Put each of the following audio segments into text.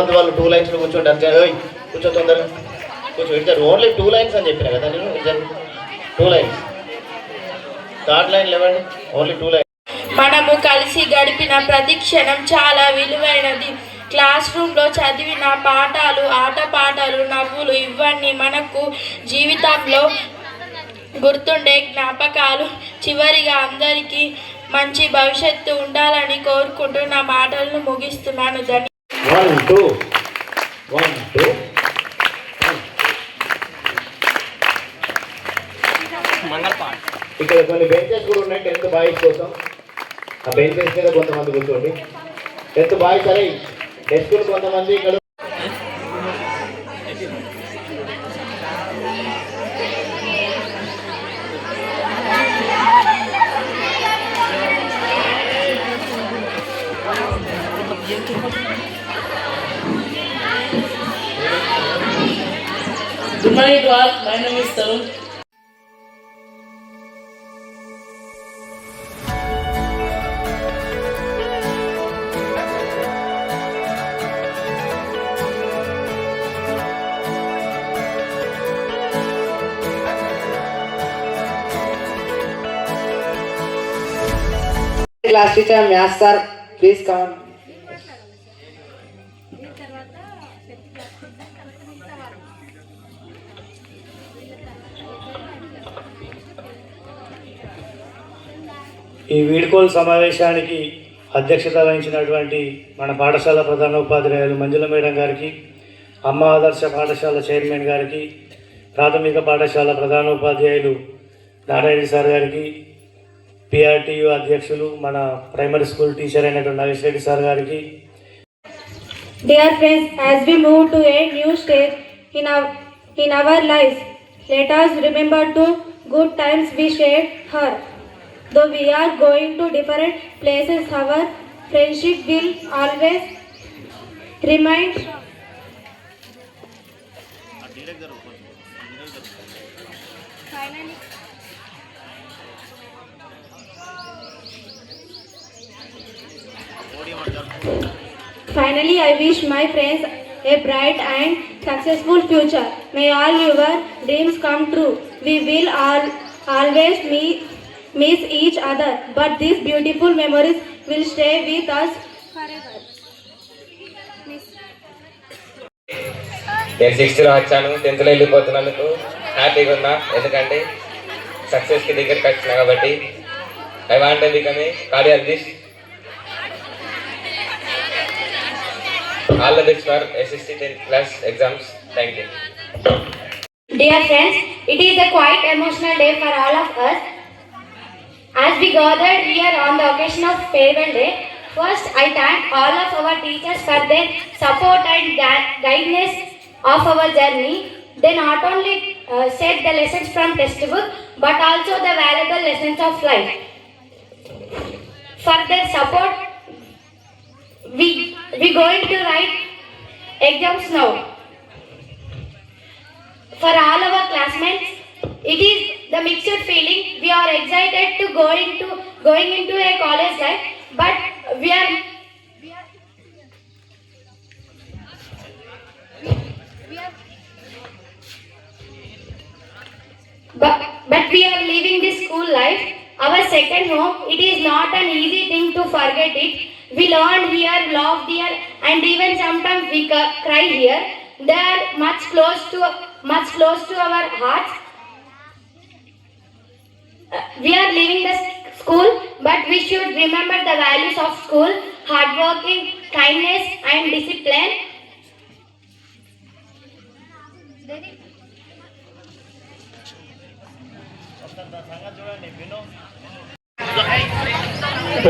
మంది వాళ్ళు 2 లైన్స్లో కూర్చోండి కూర్చో తొందరగా కూర్చో ఇద్దరు ఓన్లీ 2 లైన్స్ అని చెప్పిన కదా నేను ఇద్దరు 2 లైన్స్ థర్డ్ లైన్ లేవండి ఓన్లీ 2 లైన్స్. మనము కలిసి గడిపిన ప్రతి క్షణం చాలా విలువైనది. క్లాస్ రూమ్లో చదివిన పాఠాలు, ఆటపాటలు, నవ్వులు ఇవన్నీ మనకు జీవితంలో గుర్తుండే జ్ఞాపకాలు. చివరిగా అందరికీ మంచి భవిష్యత్తు ఉండాలని కోరుకుంటూ నా మాటలను ముగిస్తున్నాను. ఇక్కడ కొన్ని బెంచెస్ కూడా ఉన్నాయి 10th బాయ్స్ కోసం. ఆ బెంచెస్ మీద కొంతమంది కూర్చోండి. 10th బాయ్స్ సరే డెస్కులు కొంతమంది ఇక్కడ. Good morning to all. My name is Tarun. Class teacher, Math sir, please come. ఈ వీడ్కోలు సమావేశానికి అధ్యక్షత వహించినటువంటి మన పాఠశాల ప్రధానోపాధ్యాయులు మంజుల మేడం గారికి, అమ్మ ఆదర్శ పాఠశాల చైర్మన్ గారికి, ప్రాథమిక పాఠశాల ప్రధానోపాధ్యాయులు నారాయణ సార్ గారికి, పిఆర్టీయు అధ్యక్షులు మన ప్రైమరీ స్కూల్ టీచర్ అయినటువంటి నాగేష్ రెడ్డి సార్ గారికి. Dear friends, as we move to a new stage in our lives, let us remember the good times we shared here. Though we are going to different places, our friendship will always remain. Finally, I wish my friends a bright and successful future. May all your dreams come true. We will always miss each other, but these beautiful memories will stay with us forever. నేను 6th వచ్చాను. 10th వెళ్ళిపోతున్నందుకు హ్యాపీగా ఉన్నా, ఎందుకంటే సక్సెస్కి దగ్గరికి వచ్చినా కాబట్టి. I want to become a cardiologist. All the best for SSC 10th class exams. Thank you. Dear friends, it is a quite emotional day for all of us. As we gathered here on the occasion of Farewell Day, first I thank all of our teachers for their support and guidance of our journey. They not only said the lessons from textbook, but also the valuable lessons of life. For their support, we going to write exams now. For all our classmates, it is the mixed feeling. We are excited to going into a college life, but we are leaving this school life, our second home. It is not an easy thing to forget it. We learned here, loved here, and even sometimes we cry here. They are much close to our hearts. We are leaving the school, but we should remember the values of school: hard working, kindness, and discipline.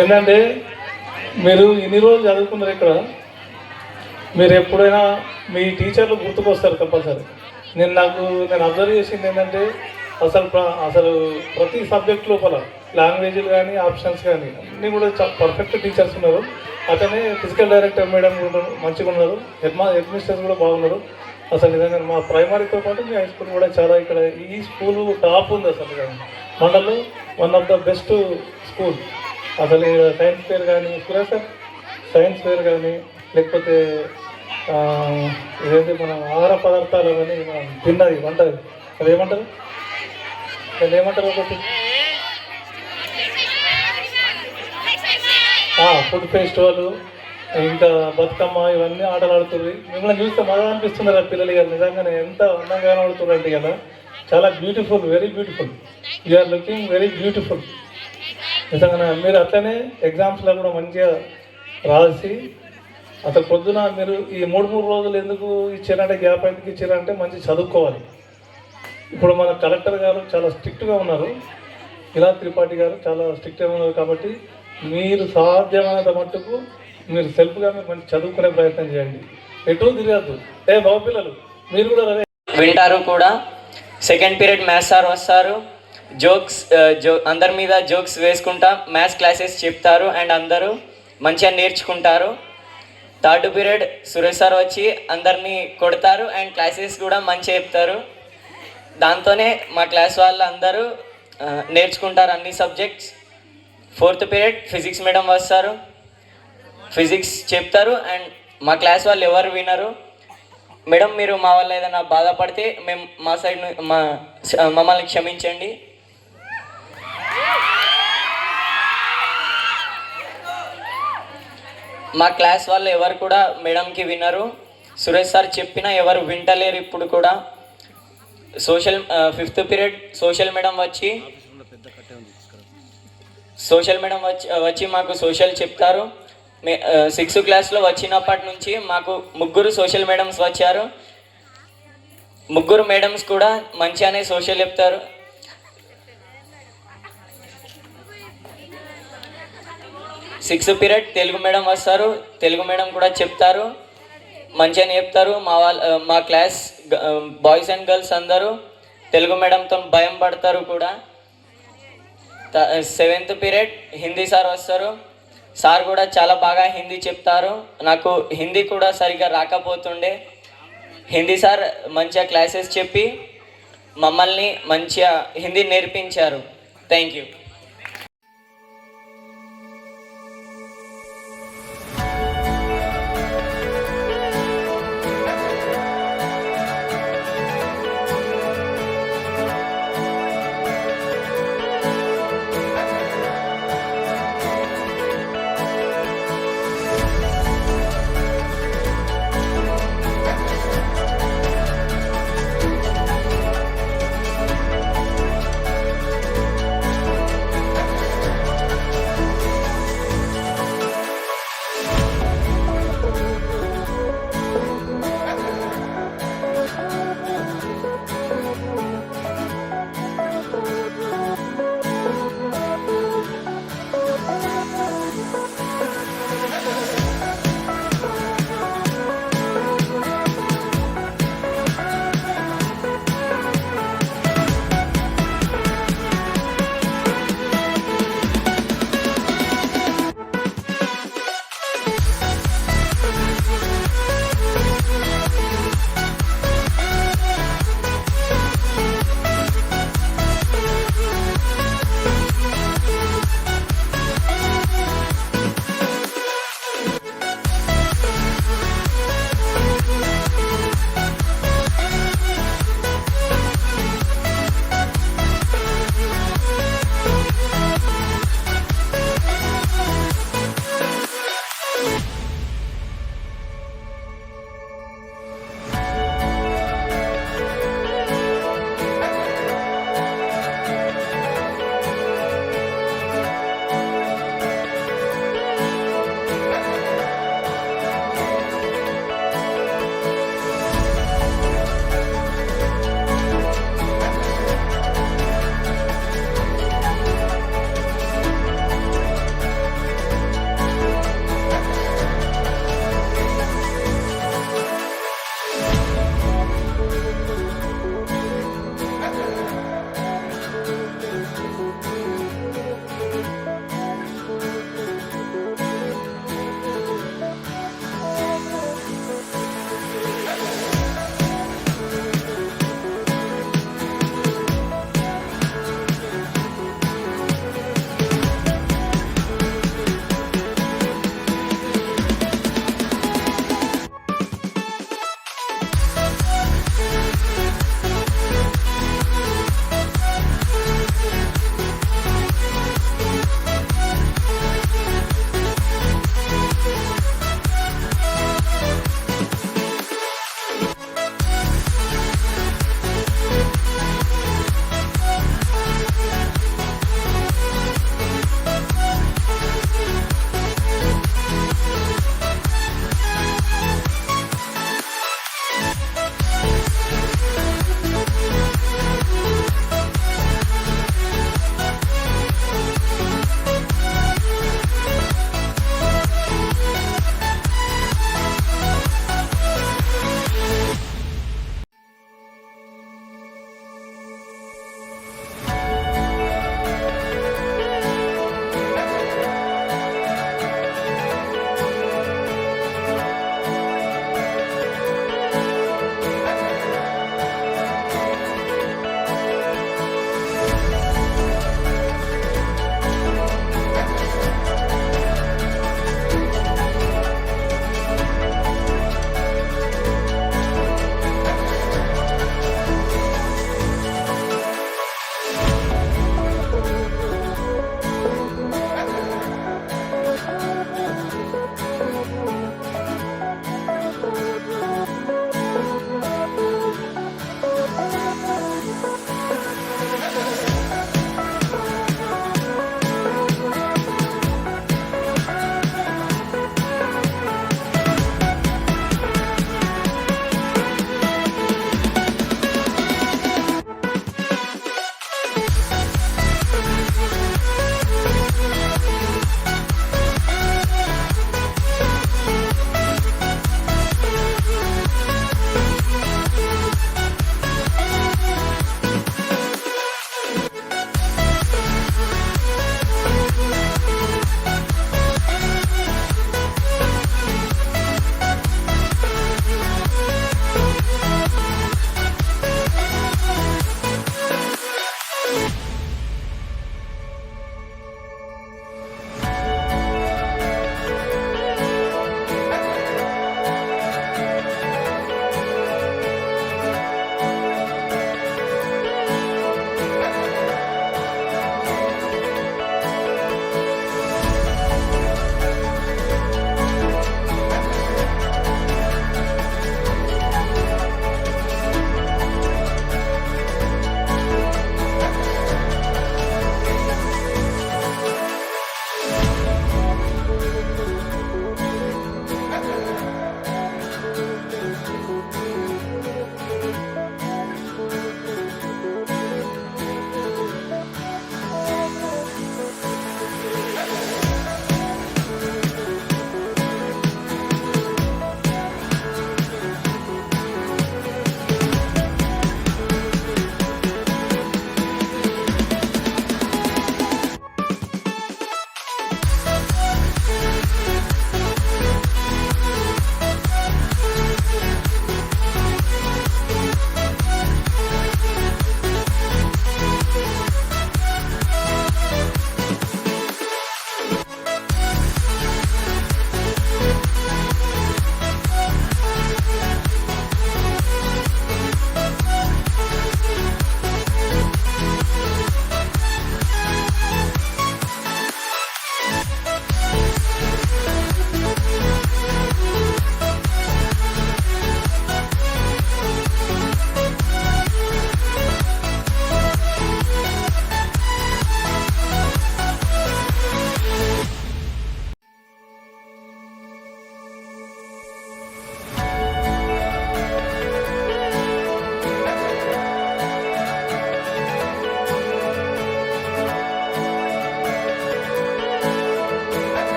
ఏంటంటే మీరు ఇన్ని రోజులు చదువుకున్నారు ఇక్కడ, మీరు ఎప్పుడైనా మీ టీచర్లు గుర్తుకొస్తారు compulsory. నేను అబ్జర్వ్ చేసింది ఏంటంటే అసలు ప్రతి సబ్జెక్ట్ లోపల లాంగ్వేజ్లు కానీ ఆప్షన్స్ కానీ అన్నీ కూడా చాలా పర్ఫెక్ట్ టీచర్స్ ఉన్నారు. అతనే ఫిజికల్ డైరెక్టర్ మేడం కూడా మంచిగా ఉన్నారు. హెడ్ మిస్టర్స్ కూడా బాగున్నారు. అసలు నిజంగా మా ప్రైమరీతో పాటు మీ హై స్కూల్ కూడా చాలా ఇక్కడ ఈ స్కూల్ టాప్ ఉంది. అసలు మండల్లో one of the best school. అసలు సైన్స్ ఫేర్ కానీ సురేష్ సార్ సైన్స్ ఫేర్ కానీ లేకపోతే ఏదైతే మనం ఆహార పదార్థాలు అవన్నీ మనం తిన్నది వంట అది ఏమంటారు దాన్ని ఏమంటారు ఒకటి ఫుడ్ ఫెస్టివల్ ఇంకా బతుకమ్మ ఇవన్నీ ఆటలు ఆడుతుంది. మిమ్మల్ని చూస్తే బాగా అనిపిస్తుంది కదా పిల్లలు గారు, నిజంగానే ఎంత అందంగా ఆడుతున్నారంటే కదా, చాలా beautiful, very beautiful, you're looking very beautiful. నిజంగా మీరు అట్లనే ఎగ్జామ్స్లో కూడా మంచిగా రాసి అసలు పొద్దున మీరు ఈ మూడు రోజులు ఎందుకు ఇచ్చారంటే గ్యాప్ ఎందుకు ఇచ్చారంటే మంచి చదువుకోవాలి. ఇప్పుడు మన కలెక్టర్ గారు చాలా స్ట్రిక్ట్గా ఉన్నారు, ఇలా త్రిపాఠి గారు చాలా స్ట్రిక్ట్గా ఉన్నారు. కాబట్టి మీరు సాధ్యమైనంత మట్టుకు మీరు సెల్ఫ్గా మీరు మంచి చదువుకునే ప్రయత్నం చేయండి, ఎటు తిరగద్దు. బాబు పిల్లలు మీరు కూడా వింటారు కూడా. సెకండ్ పీరియడ్ మ్యాథ్స్ సార్ వస్తారు, అందరి మీద జోక్స్ వేసుకుంటా మ్యాథ్స్ క్లాసెస్ చెప్తారు అండ్ అందరూ మంచిగా నేర్చుకుంటారు. థర్డ్ పీరియడ్ సురేష్ సార్ వచ్చి అందరినీ కొడతారు అండ్ క్లాసెస్ కూడా మంచిగా చెప్తారు. దాంతోనే మా క్లాస్ వాళ్ళు అందరూ నేర్చుకుంటారు అన్ని subjects. Fourth period physics madam వస్తారు, ఫిజిక్స్ చెప్తారు అండ్ మా క్లాస్ వాళ్ళు ఎవరు వినరు. మేడం మీరు మా వల్ల ఏదైనా బాధపడితే మేము మా సైడ్ మమ్మల్ని క్షమించండి. మా క్లాస్ వాళ్ళు ఎవరు కూడా మేడంకి వినరు. సురేష్ సార్ చెప్పినా ఎవరు వింటలేరు ఇప్పుడు కూడా. ఫిఫ్త్ పీరియడ్ సోషల్ మేడం వచ్చి మాకు సోషల్ చెప్తారు. 6th క్లాస్లో వచ్చినప్పటి నుంచి మాకు 3 సోషల్ మేడమ్స్ వచ్చారు. 3 మేడమ్స్ కూడా మంచిగానే సోషల్ చెప్తారు. సిక్స్త్ పీరియడ్ తెలుగు మేడం వస్తారు, తెలుగు మేడం కూడా చెప్తారు, మంచిగానే చెప్తారు. మా క్లాస్ బాయ్స్ అండ్ గర్ల్స్ అందరూ తెలుగు మేడంతో భయం పడతారు కూడా. 7th పీరియడ్ హిందీ సార్ వస్తారు, సార్ కూడా చాలా బాగా హిందీ చెప్తారు. నాకు హిందీ కూడా సరిగ్గా రాకపోతుండే. హిందీ సార్ మంచిగా క్లాసెస్ చెప్పి మమ్మల్ని మంచిగా హిందీ నేర్పించారు. Thank you.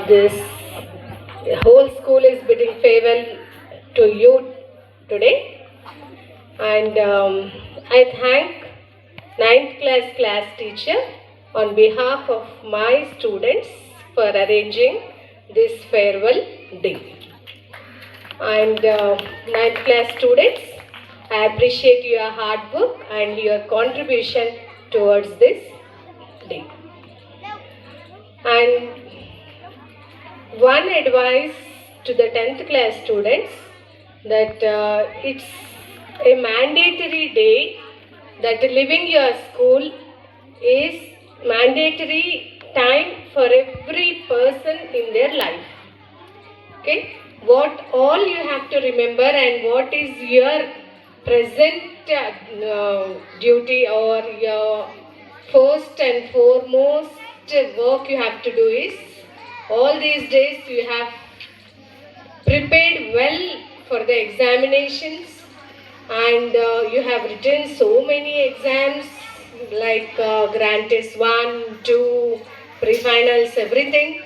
this whole school is bidding farewell to you today, and I thank 9th class teacher on behalf of my students for arranging this farewell day. And 9th class students, I appreciate your hard work and your contribution towards this day. And one advice to the 10th class students, that it's a mandatory day, that leaving your school is mandatory time for every person in their life. Okay, what all you have to remember and what is your present duty or your first and foremost work you have to do is, all these days you have prepared well for the examinations, and you have written so many exams like Grand Test 1, 2, pre-finals, everything.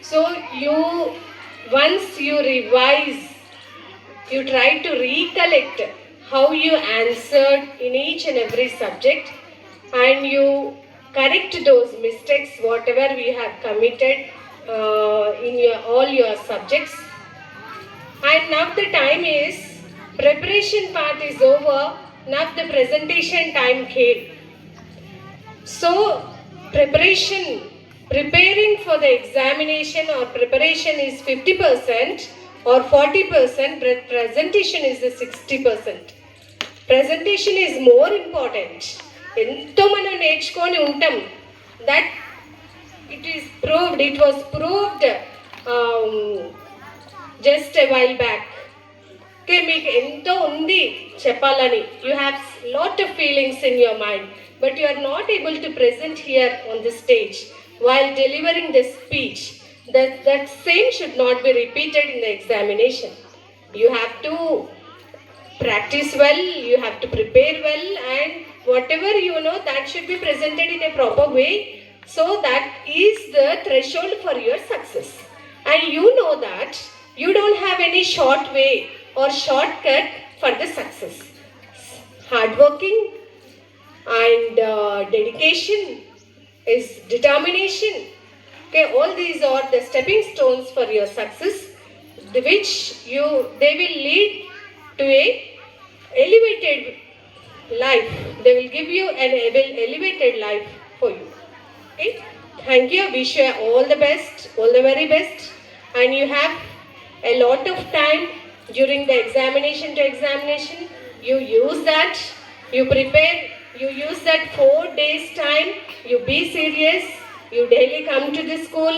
So once you revise, you try to recollect how you answered in each and every subject, and you correct those mistakes whatever we have committed in all your subjects. And now the time is, preparation part is over, now the presentation time came. So preparing for the examination or preparation is 50% or 40%, but presentation is the 60%. Presentation is more important. ఎంతో మనం నేర్చుకొని ఉంటాం, that it was proved just a while back. Okay, మీకు ఎంతో ఉంది చెప్పాలని, you have lot of feelings in your mind, but you are not able to present here on the stage while delivering the speech. That same should not be repeated in the examination. You have to practice well, you have to prepare well, and whatever you know, that should be presented in a proper way. So that is the threshold for your success. And you know that you don't have any short way or shortcut for the success. Hard working and dedication is determination. Okay, all these are the stepping stones for your success, which they will lead to a elevated life. They will give you an elevated life for you. Okay, thank you. Wish you all the best, all the very best, and you have a lot of time during the examination to examination. You use that, you prepare, you use that 4 days time. You be serious, you daily come to the school,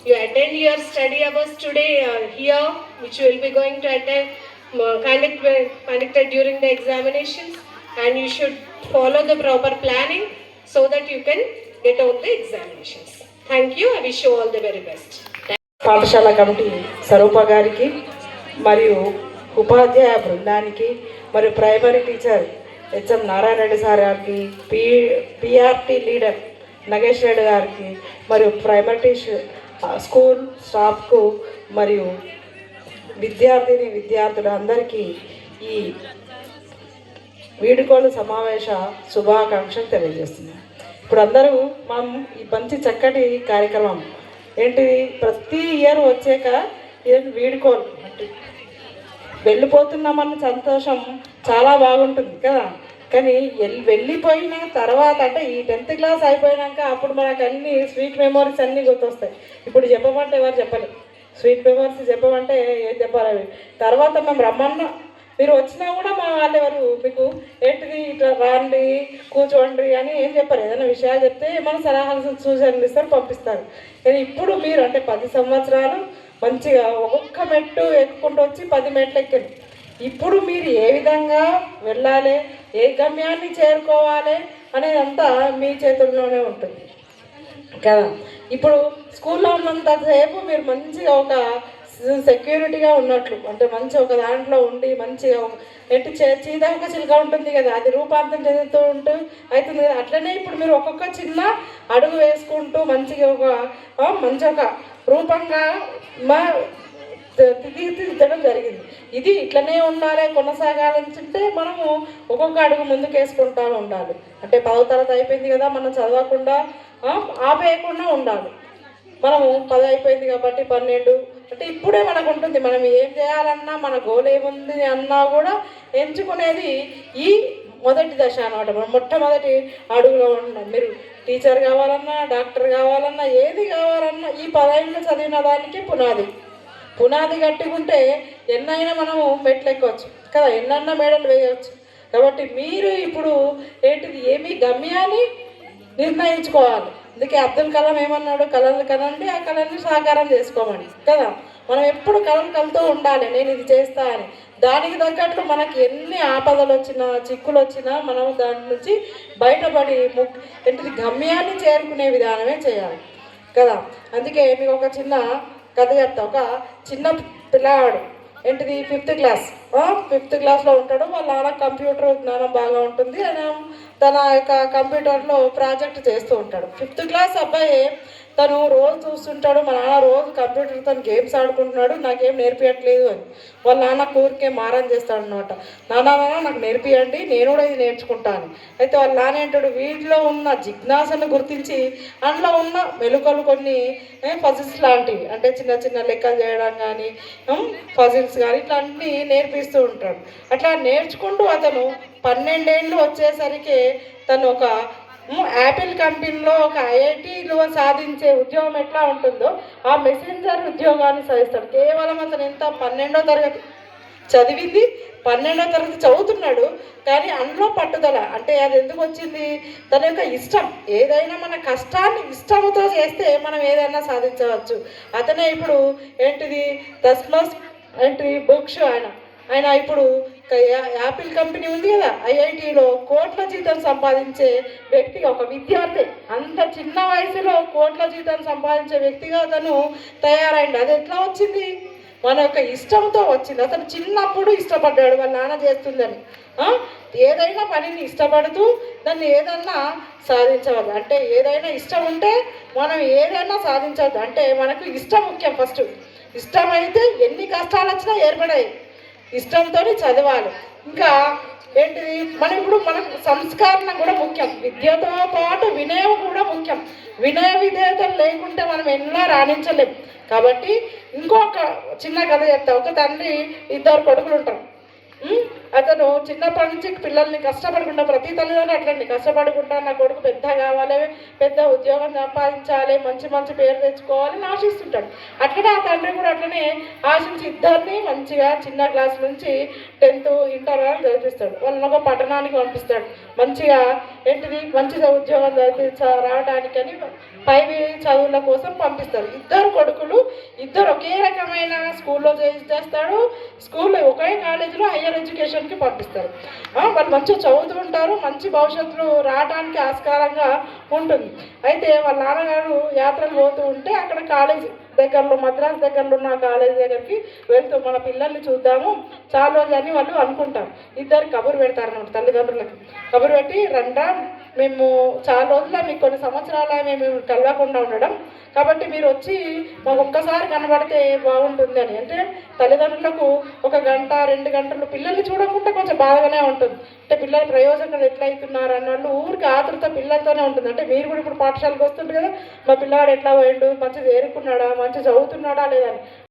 you attend your study hours today here, which you will be going to attend, conducted during the examinations, and you should follow the proper planning so that you can get on the examinations. Thank you. I wish you all the very best. పాఠశాల committee స్వరూప గారికి మరియు ఉపాధ్యాయ బృందానికి మరియు primary teacher HM Narayana Reddy sir గారికి, PRT leader Nagesh Reddy గారికి, మరియు primary school స్టాఫ్కు మరియు విద్యార్థులు అందరికీ ఈ వీడుకోలు సమావేశ శుభాకాంక్షలు తెలియజేస్తున్నాను. ఇప్పుడు అందరూ మనం ఈ మంచి చక్కటి కార్యక్రమం ఏంటిది, ప్రతి ఇయర్ వచ్చాక ఇది వీడుకోలు అంటే వెళ్ళిపోతున్నామన్న సంతోషం చాలా బాగుంటుంది కదా. కానీ వెళ్ళిపోయిన తర్వాత అంటే ఈ 10th క్లాస్ అయిపోయినాక అప్పుడు మనకు అన్ని స్వీట్ మెమోరీస్ అన్నీ గుర్తొస్తాయి. ఇప్పుడు చెప్పమంటే ఎవరు చెప్పలేదు, స్వీట్ మెమోరీస్ చెప్పమంటే ఏం చెప్పాలి అవి. తర్వాత మేము రమ్మన్నా మీరు వచ్చినా కూడా మా వాళ్ళు ఎవరు మీకు ఏంటిది ఇట్లా రాండి కూర్చోండి అని ఏం చెప్పారు. ఏదైనా విషయాలు చెప్తే మన సలహాలు సూచనలు ఇస్తారు, పంపిస్తారు. కానీ ఇప్పుడు మీరు అంటే 10 సంవత్సరాలు మంచిగా ఒక్కొక్క మెట్టు ఎక్కుకుంటూ వచ్చి 10 మెట్లు ఎక్కారు. ఇప్పుడు మీరు ఏ విధంగా వెళ్ళాలి, ఏ గమ్యాన్ని చేరుకోవాలి అనేదంతా మీ చేతుల్లోనే ఉంటుంది కదా. ఇప్పుడు స్కూల్లో ఉన్నంతసేపు మీరు మంచిగా ఒక సెక్యూరిటీగా ఉన్నట్లు, అంటే మంచి ఒక దాంట్లో ఉండి మంచిగా ఎట్టి చీద ఒక చిలుక ఉంటుంది కదా, అది రూపాంతరం చెందుతూ అవుతుంది కదా. అట్లనే ఇప్పుడు మీరు ఒక్కొక్క చిన్న అడుగు వేసుకుంటూ మంచిగా మంచి ఒక రూపంగా తీర్చిదిద్దడం జరిగింది. ఇది ఇట్లనే ఉండాలి, కొనసాగాలంటే మనము ఒక్కొక్క అడుగు ముందుకు వేసుకుంటూ ఉండాలి. అంటే 10వ తరగతి అయిపోయింది కదా, మనం చదవకుండా ఆపేయకుండా ఉండాలి. మనము 10 అయిపోయింది కాబట్టి 12 అంటే ఇప్పుడే మనకు ఉంటుంది. మనం ఏం చేయాలన్నా మన గోల్ ఏముంది అన్నా కూడా ఎంచుకునేది ఈ మొదటి దశ అన్నమాట. మనం మొట్టమొదటి అడుగులో ఉన్నాం. మీరు టీచర్ కావాలన్నా, డాక్టర్ కావాలన్నా, ఏది కావాలన్నా ఈ 10 ఏళ్ళు చదివిన దానికి పునాది కట్టుకుంటే ఎన్నైనా మనము మెట్లు ఎక్కవచ్చు కదా, ఎన్నైనా మేడలు వేయవచ్చు. కాబట్టి మీరు ఇప్పుడు ఏంటిది ఏమి గమ్యాన్ని నిర్ణయించుకోవాలి. అందుకే అబ్దుల్ కలాం ఏమన్నాడు, కళలు కనండి, ఆ కళల్ని సాకారం చేసుకోమని కదా. మనం ఎప్పుడు కళలు కలుతూ ఉండాలి, నేను ఇది చేస్తా అని. దానికి తగ్గట్లు మనకి ఎన్ని ఆపదలు వచ్చినా, చిక్కులు వచ్చినా మనం దాని నుంచి బయటపడి ఏంటిది గమ్యాన్ని చేరుకునే విధానమే చేయాలి కదా. అందుకే మీకు ఒక చిన్న కథ చెప్తా. ఒక చిన్న పిల్లవాడు ఏంటిది 5th క్లాస్ 5th క్లాస్లో ఉంటాడు. వాళ్ళ నాన్న కంప్యూటర్ జ్ఞానం బాగా ఉంటుంది. ఆయన తన యొక్క కంప్యూటర్లో ప్రాజెక్ట్ చేస్తూ ఉంటాడు. 5th క్లాస్ అబ్బాయి తను రోజు చూస్తుంటాడు, మా నాన్న రోజు కంప్యూటర్తో గేమ్స్ ఆడుకుంటున్నాడు, నాకేం నేర్పించట్లేదు అని. వాళ్ళ నాన్న కూరికే మారం చేస్తాడు అనమాట. నాన్న నాకు నేర్పియండి, నేను కూడా ఇది నేర్చుకుంటాను. అయితే వాళ్ళ నాన్న ఏంటాడు, వీటిలో ఉన్న జిజ్ఞాసను గుర్తించి అందులో ఉన్న మెలుకలు కొన్ని పజిల్స్ లాంటివి, అంటే చిన్న చిన్న లెక్కలు చేయడం కానీ పజిల్స్ కానీ ఇట్లాంటివి నేర్పిస్తూ ఉంటాడు. అట్లా నేర్చుకుంటూ అతను 12 ఏళ్ళు వచ్చేసరికి తను ఒక యాపిల్ కంపెనీలో ఒక ఐఐటీలో సాధించే ఉద్యోగం ఎట్లా ఉంటుందో ఆ మెసెంజర్ ఉద్యోగాన్ని సాధిస్తాడు. కేవలం అతను ఎంత 12వ తరగతి చదివింది, 12వ తరగతి చదువుతున్నాడు, కానీ అందులో పట్టుదల. అంటే అది ఎందుకు వచ్చింది, తన యొక్క ఇష్టం. ఏదైనా మన కష్టాన్ని ఇష్టంతో చేస్తే మనం ఏదైనా సాధించవచ్చు. అతనే ఇప్పుడు ఏంటిది తస్మస్ ఏంటి బుక్స్ ఆయన ఇప్పుడు యాపిల్ కంపెనీ ఉంది కదా, ఐఐటీలో కోట్ల జీతం సంపాదించే వ్యక్తిగా, ఒక విద్యార్థి అంత చిన్న వయసులో కోట్ల జీతం సంపాదించే వ్యక్తిగా అతను తయారైంది. అది ఎట్లా వచ్చింది, మన యొక్క ఇష్టంతో వచ్చింది. అతను చిన్నప్పుడు ఇష్టపడ్డాడు వాళ్ళ నాన్న చేస్తుందని. ఏదైనా పనిని ఇష్టపడుతూ దాన్ని ఏదన్నా సాధించవచ్చు. అంటే ఏదైనా ఇష్టం ఉంటే మనం ఏదైనా సాధించవచ్చు. అంటే మనకు ఇష్టం ముఖ్యం. ఫస్ట్ ఇష్టమైతే ఎన్ని కష్టాలు వచ్చినా ఏర్పడాయి. ఇష్టంతో చదవాలి. ఇంకా ఏంటిది మనకు సంస్కరణ కూడా ముఖ్యం. విద్యతో పాటు వినయం కూడా ముఖ్యం. వినయ విధేయతలు లేకుంటే మనం ఎన్నో రాణించలేం. కాబట్టి ఇంకొక చిన్న కథ చెప్తా. ఒక తండ్రి 2 కొడుకులు ఉంటారు. అతను చిన్నప్పటి నుంచి పిల్లల్ని కష్టపడకుండా, ప్రతి తల్లిదండ్రులు అట్లండి, కష్టపడకుండా నా కొడుకు పెద్ద కావాలి, పెద్ద ఉద్యోగం సంపాదించాలి, మంచి మంచి పేరు తెచ్చుకోవాలని ఆశిస్తుంటాడు. అట్లనే ఆ తండ్రి కూడా అట్లనే ఆశించి ఇద్దరిని మంచిగా చిన్న క్లాస్ నుంచి 10th ఇంటర్ వరకు చదివిస్తాడు. వాళ్ళని ఒక పట్టణానికి పంపిస్తాడు. మంచిగా ఏంటిది మంచిగా ఉద్యోగం రావడానికని పై చదువుల కోసం పంపిస్తారు. 2 కొడుకులు ఒకే రకమైన స్కూల్లో చేస్తాడు. స్కూల్లో ఒకే కాలేజీలో హయ్యర్ ఎడ్యుకేషన్కి పంపిస్తారు. వాళ్ళు మంచిగా చదువుతూ ఉంటారు, మంచి భవిష్యత్తులో రావడానికి ఆస్కారంగా ఉంటుంది. అయితే వాళ్ళ నాన్నగారు యాత్రలు పోతూ ఉంటే అక్కడ కాలేజీ దగ్గరలో, మద్రాసు దగ్గరలో ఉన్న కాలేజీ దగ్గరికి వెళ్తూ మన పిల్లల్ని చూద్దాము చాలా రోజు అని వాళ్ళు అనుకుంటారు. 2 కబురు పెడతారు అన్నమాట తల్లిదండ్రులకి. కబురు పెట్టి, రండ్రా మేము చాలా రోజుల్లో మీకు కొన్ని సంవత్సరాల మేము కలవకుండా ఉండడం, కాబట్టి మీరు వచ్చి మాకు ఒక్కసారి కనబడితే బాగుంటుంది అని. అంటే తల్లిదండ్రులకు 1 గంట 2 గంటలు పిల్లల్ని చూడకుండా కొంచెం బాధగానే ఉంటుంది. అంటే పిల్లల ప్రయోజకులు ఎట్లయితున్నారు అన్నట్లు ఊరికి ఆతృత పిల్లలతోనే ఉంటుంది. అంటే మీరు కూడా ఇప్పుడు పాఠశాలకు వస్తుంటారు కదా, మా పిల్లాడు ఎట్లా పోయిండు, మంచిగా చేరుకున్నాడా, మంచిగా చదువుతున్నాడా లేదని.